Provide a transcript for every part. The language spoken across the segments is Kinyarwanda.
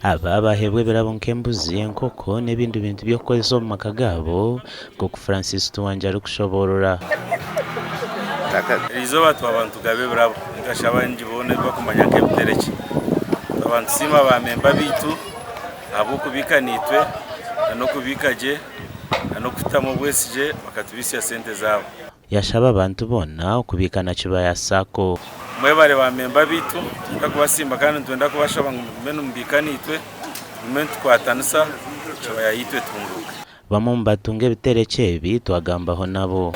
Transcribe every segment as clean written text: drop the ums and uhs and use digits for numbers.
aba bahebwe birabo nk'embuzi enkoko n'ebindi bintu byo kukozesa mu maka gabo ngo Francis Tuwanja ari kushoborora izo batu abantu gabe birabo ngashaba njibone bakumanya kebitereki abantu sima ba memba bitu abo kubika nitwe no kubikaje no kutamo bwesije bakatubisiya sente zabo yashaba abantu bona kubikana kibaya sako mwebare ba memba bitu ndakubasimba kandi twenda kubashaba ngumeno mbikanitwe moment kwatanisa kibaya yitwe tunguka bamumba tunge bitereke bi twagambaho nabo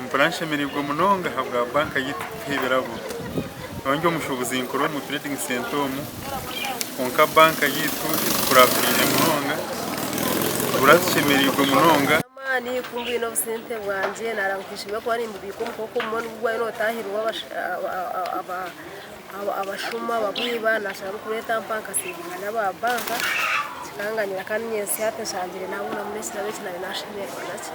Mparanshe miribwo munonga habwa banka yitwibirabo Wanjo mushobozi inkoro mu trading center mu onka banka yitu kurafirine munonga urashimirirwe munonga ni kumbi no sente bwanje narangishimye ko ari mbubiko mukoko umuntu ubwaye no tahirwa abashuma babwiba nashaka kureta banka singa naba banka kanganyira kandi nyese hatashangire nabo namureshira beke nawe nashimye kwanaki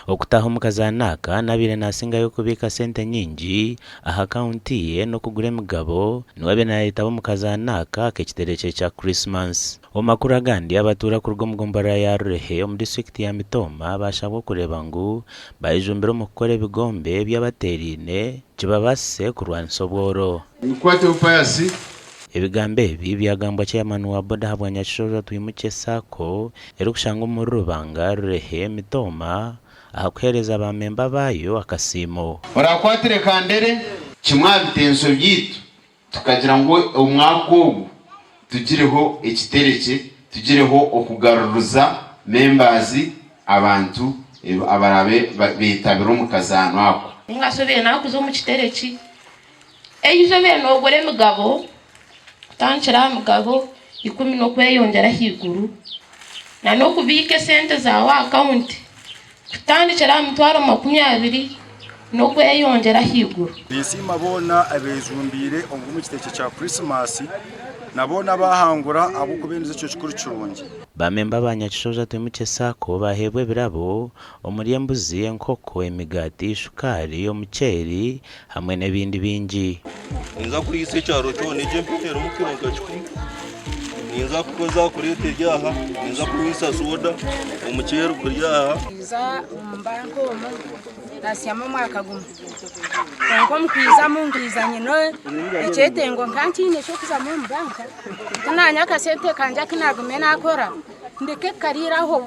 okutaho mukazanaka nabire nasinga yo kubika sente nyingi aha county ye no kugura emigabo niwabe nayitabo mukazanaka kekitereke cha Christmas omakuru agandi abatura ku rw'umugombara ya Rurehe mu district ya Mitoma bashabo kureba ngo bayijumbira mu gukora ibigombe by'abaterine kibabase kurwana soboro ukwate upayasi ebigambe ibi byagambwa chairman wa boda habwanya Shoro twimuke sako erukushanga mu rubanga Rurehe Mitoma akwereza ba memba bayo akasimo barakwatire kandere kimwabitenso byitu tukagira ngo umwako tugireho ekitereke tugireho okugaruruza members abantu abarabe bitabira umukazano ako ngasobeye nakuzo mu kitereki eyizobe no gore mugabo tanchira mugabo 10 no kweyongera higuru na no kubike sente za wa account kutandikira mutwaro 20 no kweyongera higuru Nisima bona abejumbire mu kiteke cha Christmas nabona bahangura abo kubeneza cyo kikuru cyonge bamemba banyakishoza twimuke sako bahebwe birabo omuri embuzi enkoko emigati shukari omuceri hamwe n'ebindi bingi Ninza kuri ise cyaro cyo neje mpitero mukironga chikuru ninza kukoza kuri teryaha ninza kuisa soda umuceri kuryaha za mbanko nasiyama mwaka gumu ngo mukwiza mungizanye no ecyetengo nkantine cyo kuza mu banka tunanya kasente kanja kinagume nakora ndeke kariraho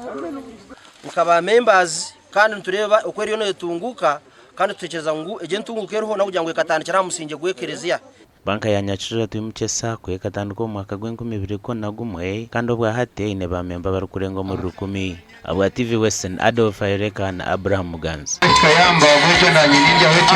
ukaba members kandi tureba uko riyo no tunguka kandi tutekereza ngo eje ntungukereho na kugira ngo ikatandikira musinge gwekereziya banka ya Nyakishoza twimuke sako ekatanduko mwaka gw'2021 kandi obwa hate ine ba memba barukurengo mu 10 abwa TV Western Adolf Ayereka na Abraham Muganza kayamba bojo na nyinja wetu